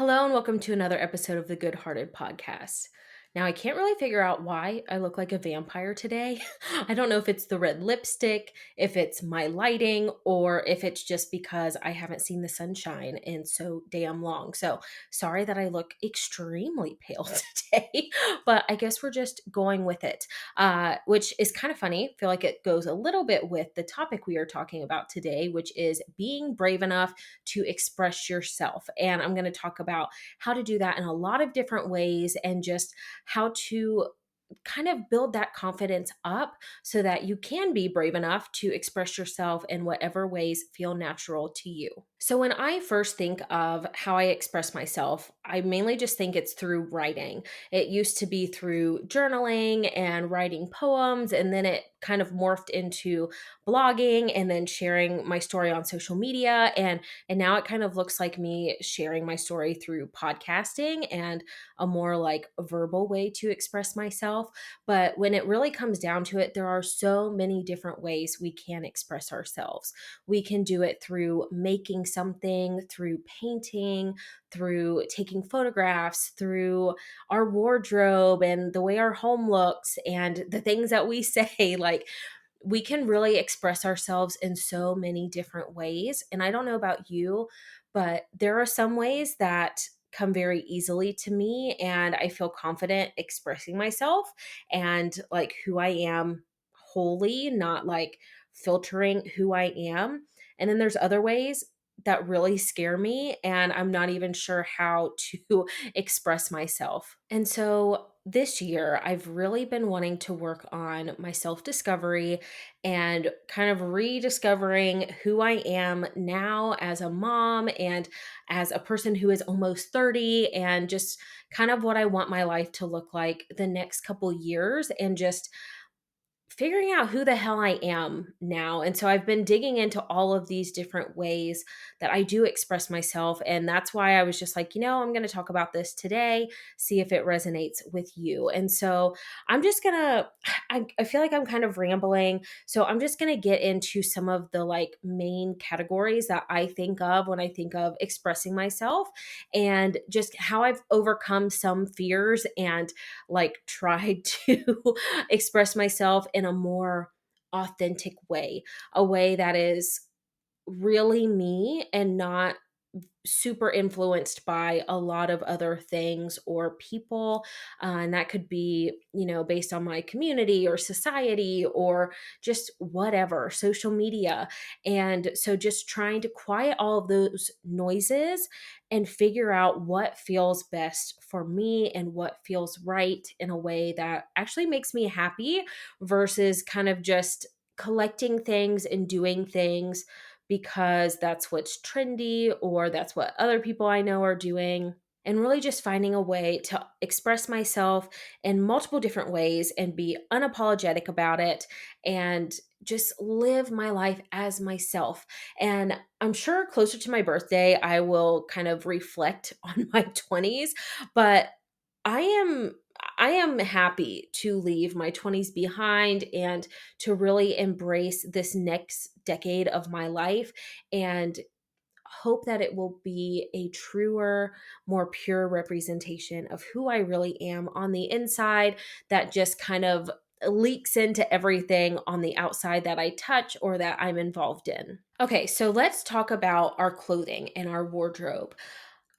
Hello, and welcome to another episode of the Good Hearted Podcast. Now, I can't really figure out why I look like a vampire today. I don't know if it's the red lipstick, if it's my lighting, or if it's just because I haven't seen the sunshine in so damn long. So, sorry that I look extremely pale today, but I guess we're just going with it, which is kind of funny. I feel like it goes a little bit with the topic we are talking about today, which is being brave enough to express yourself. And I'm going to talk about how to do that in a lot of different ways and just how to kind of build that confidence up so that you can be brave enough to express yourself in whatever ways feel natural to you. So, when I first think of how I express myself, I mainly just think it's through writing. It used to be through journaling and writing poems, and then it kind of morphed into blogging and then sharing my story on social media. And now it kind of looks like me sharing my story through podcasting and a more like verbal way to express myself. But when it really comes down to it, there are so many different ways we can express ourselves. We can do it through making something, through painting, through taking photographs, through our wardrobe and the way our home looks and the things that we say. Like, we can really express ourselves in so many different ways. And I don't know about you, but there are some ways that come very easily to me and I feel confident expressing myself and like who I am wholly, not like filtering who I am. And then there's other ways that really scare me and I'm not even sure how to express myself. And so this year, I've really been wanting to work on my self discovery and kind of rediscovering who I am now as a mom and as a person who is almost 30, and just kind of what I want my life to look like the next couple years, and just figuring out who the hell I am now. And so I've been digging into all of these different ways that I do express myself. And that's why I was just like, I'm going to talk about this today, see if it resonates with you. And so I'm just going to, I feel like I'm kind of rambling. So I'm just going to get into some of the like main categories that I think of when I think of expressing myself, and just how I've overcome some fears and like tried to express myself in a more authentic way, a way that is really me and not super influenced by a lot of other things or people. And that could be, based on my community or society or just whatever, social media. And so just trying to quiet all of those noises and figure out what feels best for me and what feels right in a way that actually makes me happy versus kind of just collecting things and doing things because that's what's trendy or that's what other people I know are doing. And really just finding a way to express myself in multiple different ways and be unapologetic about it and just live my life as myself. And I'm sure closer to my birthday, I will kind of reflect on my 20s, but I am I am happy to leave my 20s behind and to really embrace this next decade of my life and hope that it will be a truer, more pure representation of who I really am on the inside that just kind of leaks into everything on the outside that I touch or that I'm involved in. Okay, so let's talk about our clothing and our wardrobe.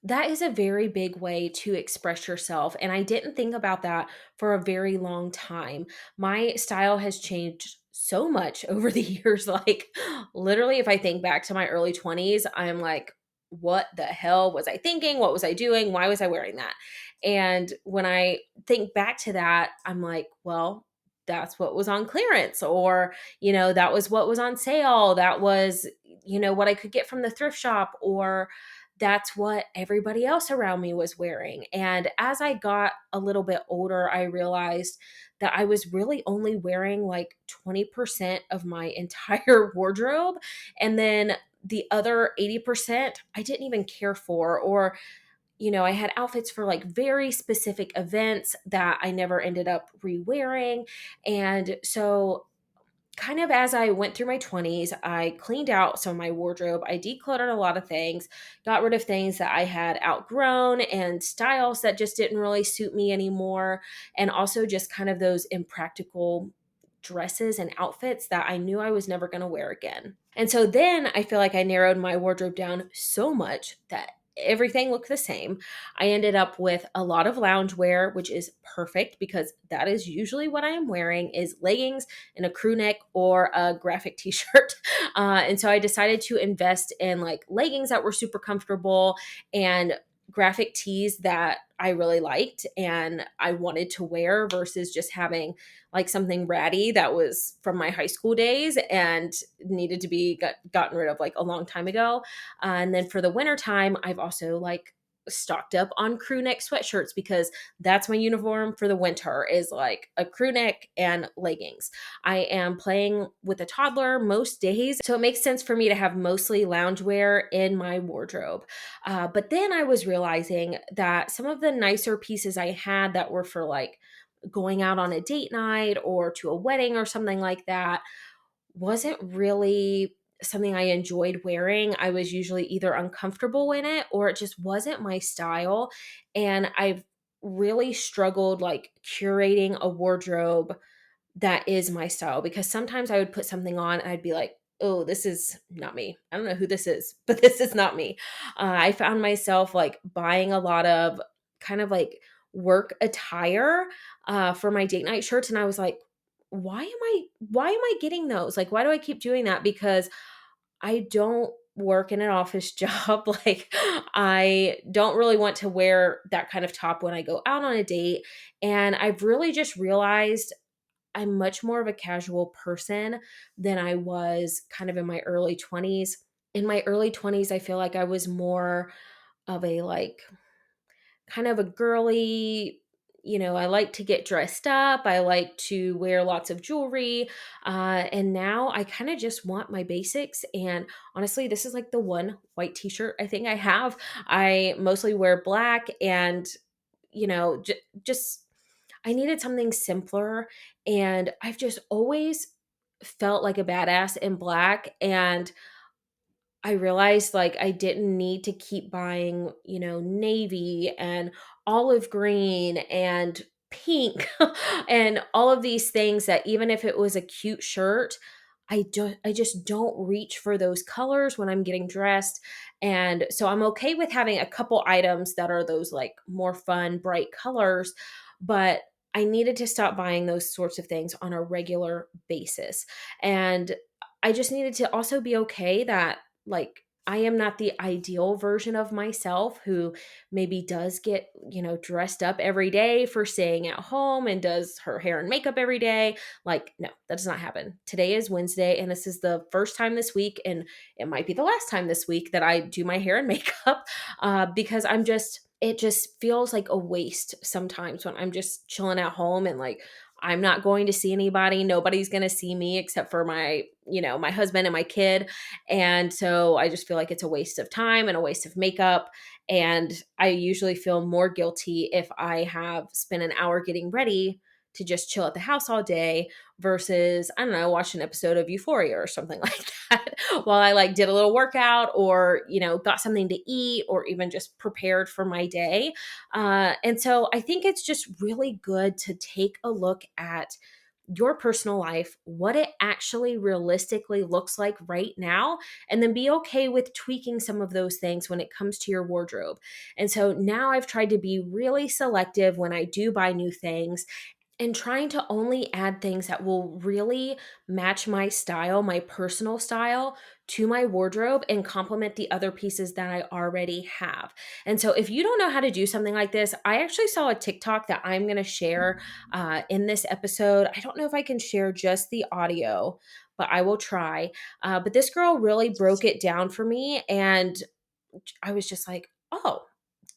That is a very big way to express yourself. And I didn't think about that for a very long time. My style has changed so much over the years. Like, literally, if I think back to my early 20s, I'm like, what the hell was I thinking? What was I doing? Why was I wearing that? And when I think back to that, I'm like, well, that's what was on clearance, or, that was what was on sale. That was, what I could get from the thrift shop, or that's what everybody else around me was wearing. And as I got a little bit older, I realized that I was really only wearing like 20% of my entire wardrobe. And then the other 80% I didn't even care for, or, I had outfits for like very specific events that I never ended up re wearing. And so kind of as I went through my 20s, I cleaned out some of my wardrobe. I decluttered a lot of things, got rid of things that I had outgrown and styles that just didn't really suit me anymore. And also just kind of those impractical dresses and outfits that I knew I was never going to wear again. And so then I feel like I narrowed my wardrobe down so much that everything looked the same. I ended up with a lot of loungewear, which is perfect because that is usually what I am wearing is leggings and a crew neck or a graphic t-shirt. And so I decided to invest in like leggings that were super comfortable and graphic tees that I really liked and I wanted to wear versus just having like something ratty that was from my high school days and needed to be gotten rid of like a long time ago. And then for the winter time, I've also like stocked up on crew neck sweatshirts because that's my uniform for the winter is like a crew neck and leggings. I am playing with a toddler most days, so it makes sense for me to have mostly loungewear in my wardrobe. But then I was realizing that some of the nicer pieces I had that were for like going out on a date night or to a wedding or something like that wasn't really something I enjoyed wearing. I was usually either uncomfortable in it or it just wasn't my style. And I've really struggled like curating a wardrobe that is my style because sometimes I would put something on and I'd be like, oh, this is not me. I don't know who this is, but this is not me. I found myself like buying a lot of kind of like work attire for my date night shirts. And I was like, why am I getting those? Like, why do I keep doing that? Because I don't work in an office job. Like, I don't really want to wear that kind of top when I go out on a date. And I've really just realized I'm much more of a casual person than I was kind of in my early 20s. In my early 20s, I feel like I was more of a like kind of a girly, I like to get dressed up. I like to wear lots of jewelry. And now I kind of just want my basics. And honestly, this is like the one white t shirt I think I have. I mostly wear black and, just I needed something simpler. And I've just always felt like a badass in black. And I realized like I didn't need to keep buying, navy and olive green and pink and all of these things that even if it was a cute shirt, I just don't reach for those colors when I'm getting dressed. And so I'm okay with having a couple items that are those like more fun, bright colors, but I needed to stop buying those sorts of things on a regular basis. And I just needed to also be okay that like I am not the ideal version of myself who maybe does get, dressed up every day for staying at home and does her hair and makeup every day. Like, no, that does not happen. Today is Wednesday, and this is the first time this week, and it might be the last time this week that I do my hair and makeup because it just feels like a waste sometimes when I'm just chilling at home and like, I'm not going to see anybody. Nobody's going to see me except for my husband and my kid. And so I just feel like it's a waste of time and a waste of makeup. And I usually feel more guilty if I have spent an hour getting ready to just chill at the house all day versus, I don't know, watch an episode of Euphoria or something like that while I like did a little workout or, got something to eat or even just prepared for my day. And so I think it's just really good to take a look at your personal life, what it actually realistically looks like right now, and then be okay with tweaking some of those things when it comes to your wardrobe. And so now I've tried to be really selective when I do buy new things and trying to only add things that will really match my style, my personal style, to my wardrobe and complement the other pieces that I already have. And so, if you don't know how to do something like this, I actually saw a TikTok that I'm going to share in this episode. I don't know if I can share just the audio, but I will try. But this girl really broke it down for me. And I was just like, oh,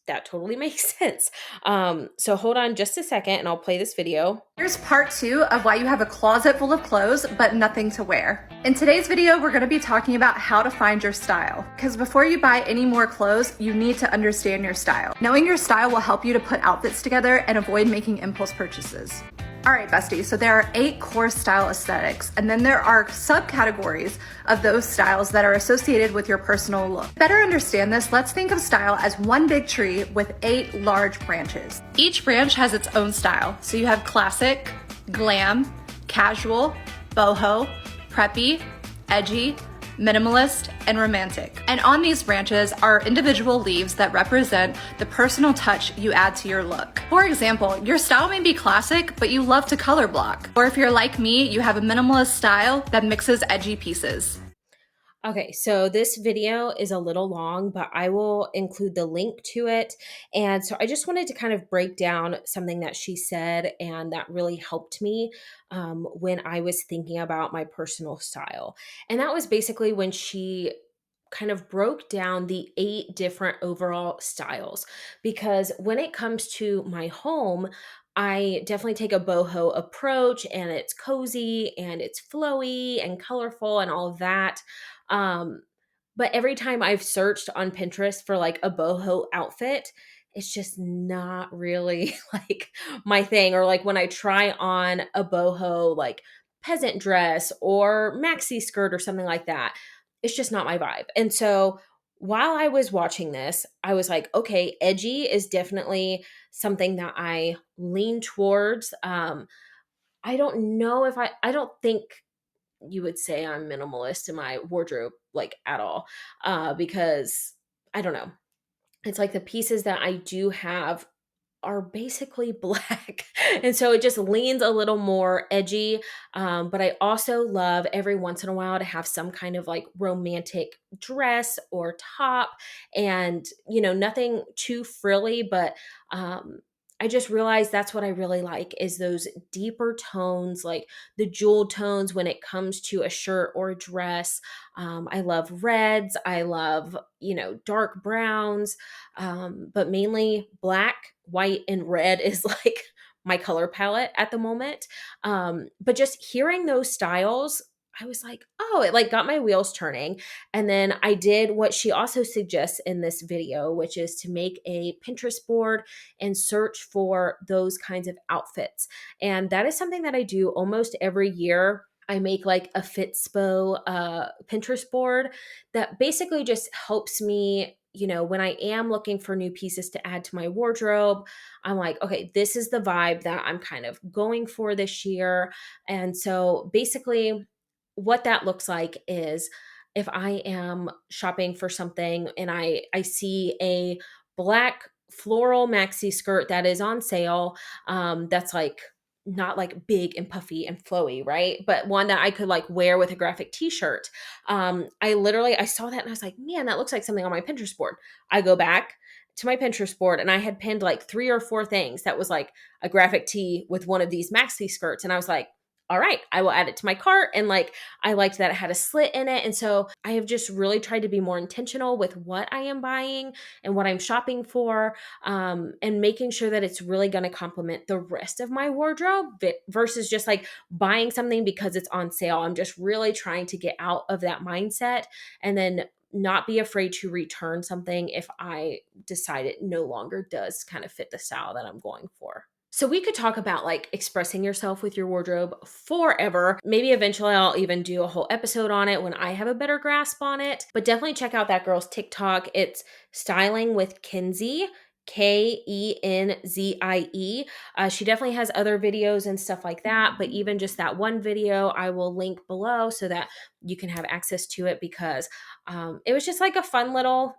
that totally makes sense. So hold on just a second and I'll play this video. Here's part 2 of why you have a closet full of clothes but nothing to wear. In today's video, we're going to be talking about how to find your style. Because before you buy any more clothes, you need to understand your style. Knowing your style will help you to put outfits together and avoid making impulse purchases. All right, bestie. So there are 8 core style aesthetics, and then there are subcategories of those styles that are associated with your personal look. To better understand this, let's think of style as one big tree with 8 large branches. Each branch has its own style. So you have classic, glam, casual, boho, preppy, edgy, minimalist, and romantic. And on these branches are individual leaves that represent the personal touch you add to your look. For example, your style may be classic, but you love to color block. Or if you're like me, you have a minimalist style that mixes edgy pieces. Okay, so this video is a little long, but I will include the link to it. And so I just wanted to kind of break down something that she said and that really helped me when I was thinking about my personal style. And that was basically when she kind of broke down the 8 different overall styles. Because when it comes to my home, I definitely take a boho approach, and it's cozy and it's flowy and colorful and all of that. Um, but every time I've searched on Pinterest for like a boho outfit, it's just not really like my thing. Or like when I try on a boho like peasant dress or maxi skirt or something like that, it's just not my vibe. And so while I was watching this, I was like, okay, edgy is definitely something that I lean towards. I don't know if I don't think you would say I'm minimalist in my wardrobe, like, at all, because I don't know. It's like the pieces that I do have are basically black. And so it just leans a little more edgy. But I also love every once in a while to have some kind of like romantic dress or top, and, nothing too frilly, but I just realized that's what I really like is those deeper tones, like the jewel tones when it comes to a shirt or a dress. I love reds. I love, dark browns, but mainly black, white, and red is like my color palette at the moment. But just hearing those styles, I was like, oh, it like got my wheels turning. And then I did what she also suggests in this video, which is to make a Pinterest board and search for those kinds of outfits. And that is something that I do almost every year. I make like a Fitspo Pinterest board that basically just helps me, when I am looking for new pieces to add to my wardrobe. I'm like, okay, this is the vibe that I'm kind of going for this year. And so basically, what that looks like is if I am shopping for something and I see a black floral maxi skirt that is on sale, that's like not like big and puffy and flowy, right? But one that I could like wear with a graphic t-shirt. I saw that and I was like, man, that looks like something on my Pinterest board. I go back to my Pinterest board and I had pinned like 3 or 4 things that was like a graphic tee with one of these maxi skirts. And I was like, all right, I will add it to my cart. And like, I liked that it had a slit in it. And so I have just really tried to be more intentional with what I am buying and what I'm shopping for, and making sure that it's really going to complement the rest of my wardrobe versus just like buying something because it's on sale. I'm just really trying to get out of that mindset and then not be afraid to return something if I decide it no longer does kind of fit the style that I'm going for. So we could talk about like expressing yourself with your wardrobe forever. Maybe eventually I'll even do a whole episode on it when I have a better grasp on it. But definitely check out that girl's TikTok. It's Styling with Kenzie. Kenzie. She definitely has other videos and stuff like that, but even just that one video, I will link below so that you can have access to it because it was just like a fun little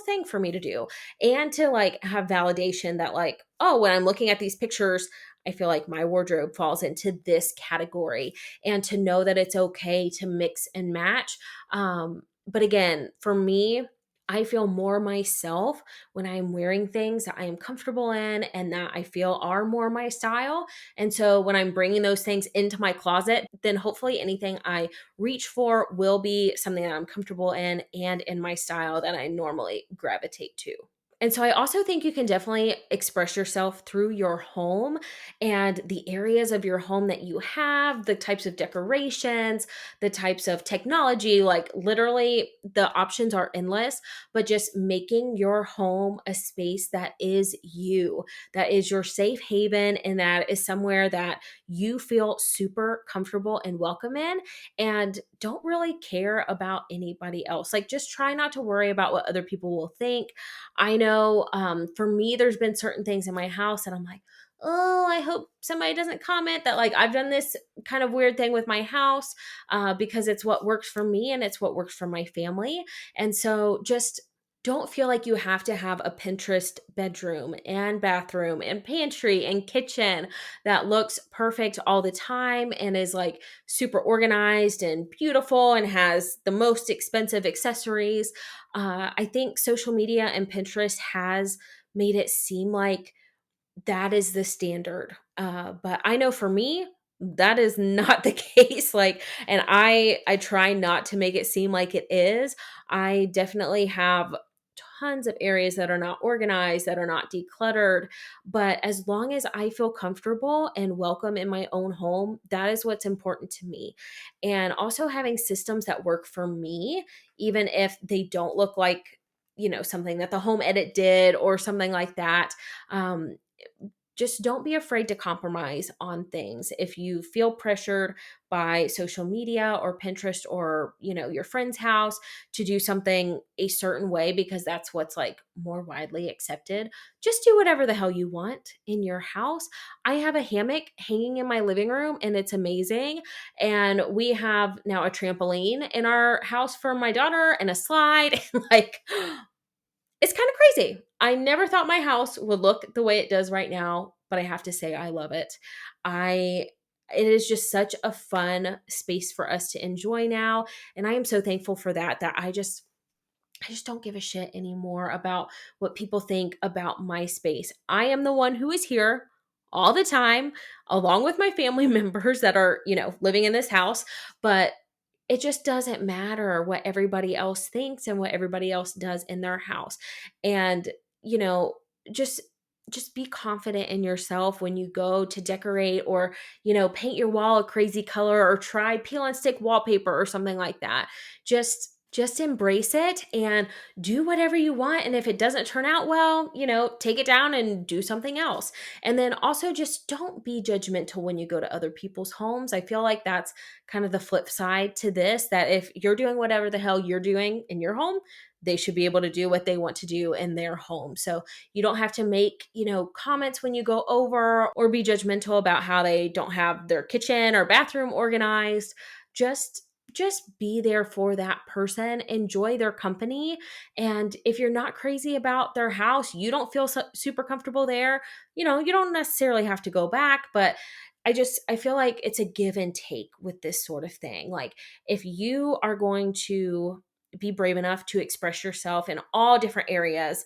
thing for me to do and to like have validation that like, oh, when I'm looking at these pictures, I feel like my wardrobe falls into this category, and to know that it's okay to mix and match. But again, for me, I feel more myself when I'm wearing things that I am comfortable in and that I feel are more my style. And so when I'm bringing those things into my closet, then hopefully anything I reach for will be something that I'm comfortable in and in my style that I normally gravitate to. And so I also think you can definitely express yourself through your home and the areas of your home that you have, the types of decorations, the types of technology. Like literally, the options are endless, but just making your home a space that is you, that is your safe haven, and that is somewhere that you feel super comfortable and welcome in, and don't really care about anybody else. Like, just try not to worry about what other people will think. I know for me, there's been certain things in my house that I'm like, oh, I hope somebody doesn't comment that like I've done this kind of weird thing with my house because it's what works for me and it's what works for my family. And so just don't feel like you have to have a Pinterest bedroom and bathroom and pantry and kitchen that looks perfect all the time and is like super organized and beautiful and has the most expensive accessories. I think social media and Pinterest has made it seem like that is the standard. But I know for me, that is not the case. Like, and I try not to make it seem like it is. I definitely have tons of areas that are not organized, that are not decluttered. But as long as I feel comfortable and welcome in my own home, that is what's important to me. And also having systems that work for me, even if they don't look like, something that the home edit did or something like that. Um, just don't be afraid to compromise on things. If you feel pressured by social media or Pinterest or, your friend's house to do something a certain way because that's what's like more widely accepted, just do whatever the hell you want in your house. I have a hammock hanging in my living room and it's amazing. And we have now a trampoline in our house for my daughter and a slide. Like, it's kind of crazy. I never thought my house would look the way it does right now, but I have to say I love it. I it is just such a fun space for us to enjoy now, and I am so thankful for that I just don't give a shit anymore about what people think about my space. I am the one who is here all the time along with my family members that are, living in this house, but it just doesn't matter what everybody else thinks and what everybody else does in their house. And, you know, just just be confident in yourself when you go to decorate or, paint your wall a crazy color or try peel and stick wallpaper or something like that. Just embrace it and do whatever you want, and if it doesn't turn out well, take it down and do something else. And then also just don't be judgmental when you go to other people's homes. I feel like that's kind of the flip side to this, that if you're doing whatever the hell you're doing in your home, they should be able to do what they want to do in their home. So you don't have to make, comments when you go over or be judgmental about how they don't have their kitchen or bathroom organized. Just be there for that person, enjoy their company. And if you're not crazy about their house, you don't feel super comfortable there, you don't necessarily have to go back, but I feel like it's a give and take with this sort of thing. Like, if you are going to be brave enough to express yourself in all different areas,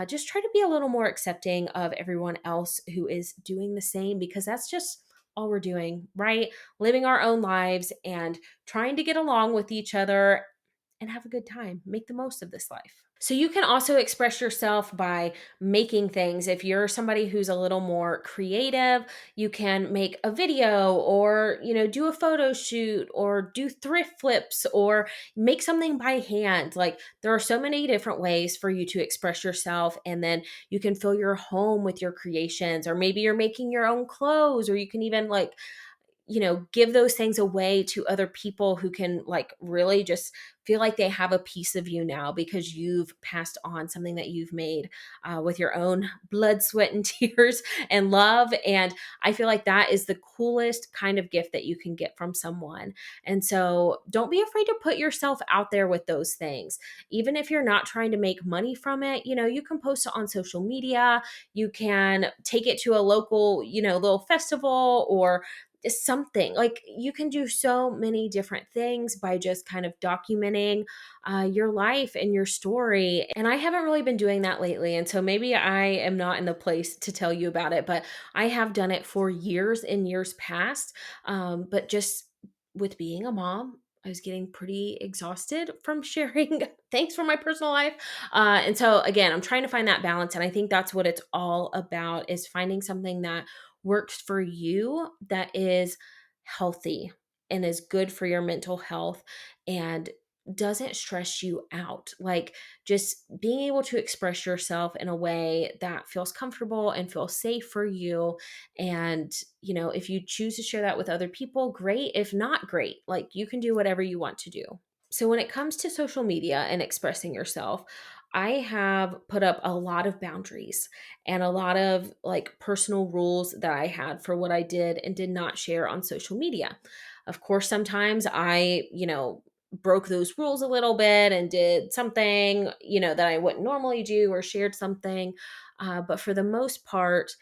just try to be a little more accepting of everyone else who is doing the same, because that's just all we're doing, right? Living our own lives and trying to get along with each other and have a good time. Make the most of this life. So you can also express yourself by making things. If you're somebody who's a little more creative, you can make a video or, do a photo shoot or do thrift flips or make something by hand. Like, there are so many different ways for you to express yourself, and then you can fill your home with your creations, or maybe you're making your own clothes, or you can even like give those things away to other people who can like really just feel like they have a piece of you now because you've passed on something that you've made with your own blood, sweat, and tears and love. And I feel like that is the coolest kind of gift that you can get from someone. And so don't be afraid to put yourself out there with those things. Even if you're not trying to make money from it, you can post it on social media. You can take it to a local, little festival or something. Like, you can do so many different things by just kind of documenting your life and your story. And I haven't really been doing that lately, and so maybe I am not in the place to tell you about it, but I have done it for years and years past. But just with being a mom, I was getting pretty exhausted from sharing things from my personal life. And so again, I'm trying to find that balance. And I think that's what it's all about, is finding something that works for you, that is healthy and is good for your mental health and doesn't stress you out. Like, just being able to express yourself in a way that feels comfortable and feels safe for you. And, if you choose to share that with other people, great. If not, great. Like, you can do whatever you want to do. So, when it comes to social media and expressing yourself, I have put up a lot of boundaries and a lot of like personal rules that I had for what I did and did not share on social media. Of course, sometimes I, broke those rules a little bit and did something, that I wouldn't normally do, or shared something. But for the most part,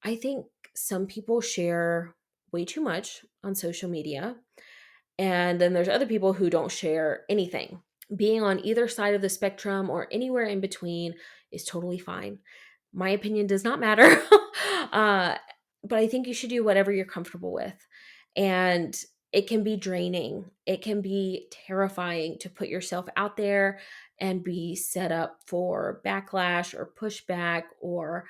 I think some people share way too much on social media. And then there's other people who don't share anything. Being on either side of the spectrum or anywhere in between is totally fine. My opinion does not matter. uh, but I think you should do whatever you're comfortable with. And it can be draining, it can be terrifying to put yourself out there and be set up for backlash or pushback, or,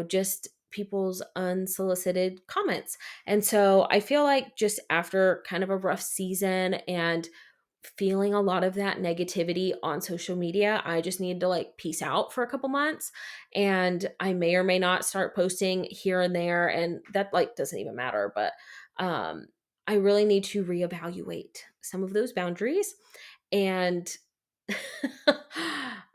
just people's unsolicited comments. And so I feel like just after kind of a rough season and feeling a lot of that negativity on social media, I just need to like peace out for a couple months. And I may or may not start posting here and there. And that like doesn't even matter. But um, I really need to reevaluate some of those boundaries. And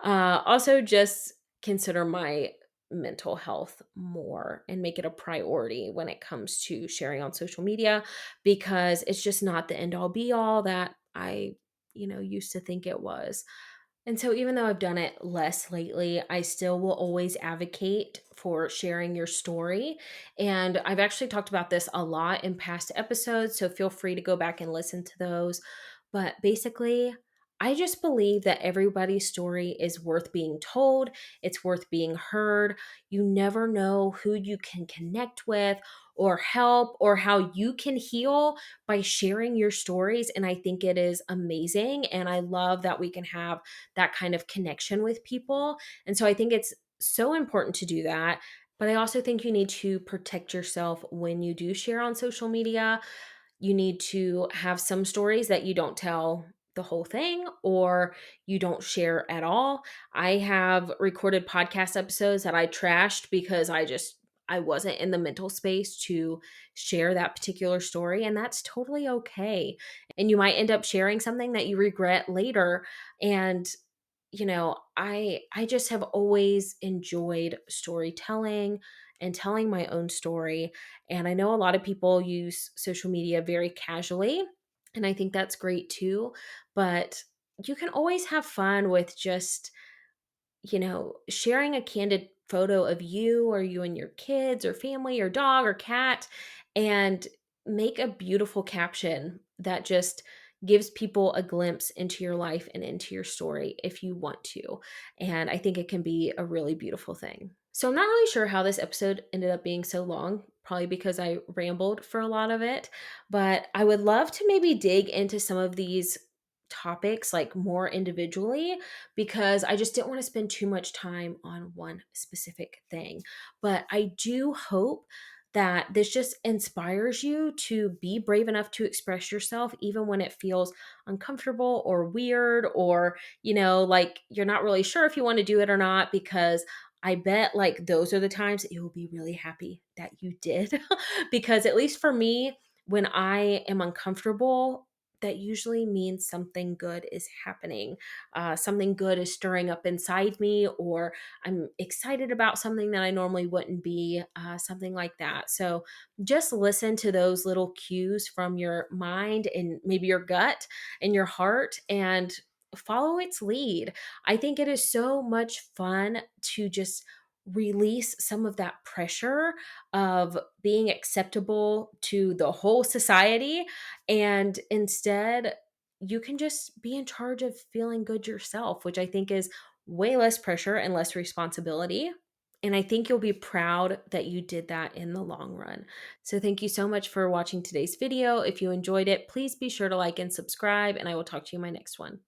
also just consider my mental health more and make it a priority when it comes to sharing on social media, because it's just not the end all be all that I, used to think it was. And so, even though I've done it less lately, I still will always advocate for sharing your story. And I've actually talked about this a lot in past episodes, so feel free to go back and listen to those. But basically, I just believe that everybody's story is worth being told, it's worth being heard. You never know who you can connect with or help, or how you can heal by sharing your stories. And I think it is amazing. And I love that we can have that kind of connection with people. And so I think it's so important to do that. But I also think you need to protect yourself when you do share on social media. You need to have some stories that you don't tell the whole thing, or you don't share at all. I have recorded podcast episodes that I trashed because I wasn't in the mental space to share that particular story, and that's totally okay. And you might end up sharing something that you regret later. And I just have always enjoyed storytelling and telling my own story. And I know a lot of people use social media very casually, and I think that's great too. But you can always have fun with just, sharing a candid photo of you, or you and your kids or family or dog or cat, and make a beautiful caption that just gives people a glimpse into your life and into your story if you want to. And I think it can be a really beautiful thing. So I'm not really sure how this episode ended up being so long, probably because I rambled for a lot of it, but I would love to maybe dig into some of these topics like more individually, because I just didn't want to spend too much time on one specific thing. But I do hope that this just inspires you to be brave enough to express yourself, even when it feels uncomfortable or weird, or, like you're not really sure if you want to do it or not, because I bet like those are the times that you'll be really happy that you did. Because at least for me, when I am uncomfortable, that usually means something good is happening. Something good is stirring up inside me, or I'm excited about something that I normally wouldn't be, something like that. So just listen to those little cues from your mind and maybe your gut and your heart, and follow its lead. I think it is so much fun to just release some of that pressure of being acceptable to the whole society, and instead, you can just be in charge of feeling good yourself, which I think is way less pressure and less responsibility. And I think you'll be proud that you did that in the long run. So thank you so much for watching today's video. If you enjoyed it, please be sure to like and subscribe, and I will talk to you in my next one.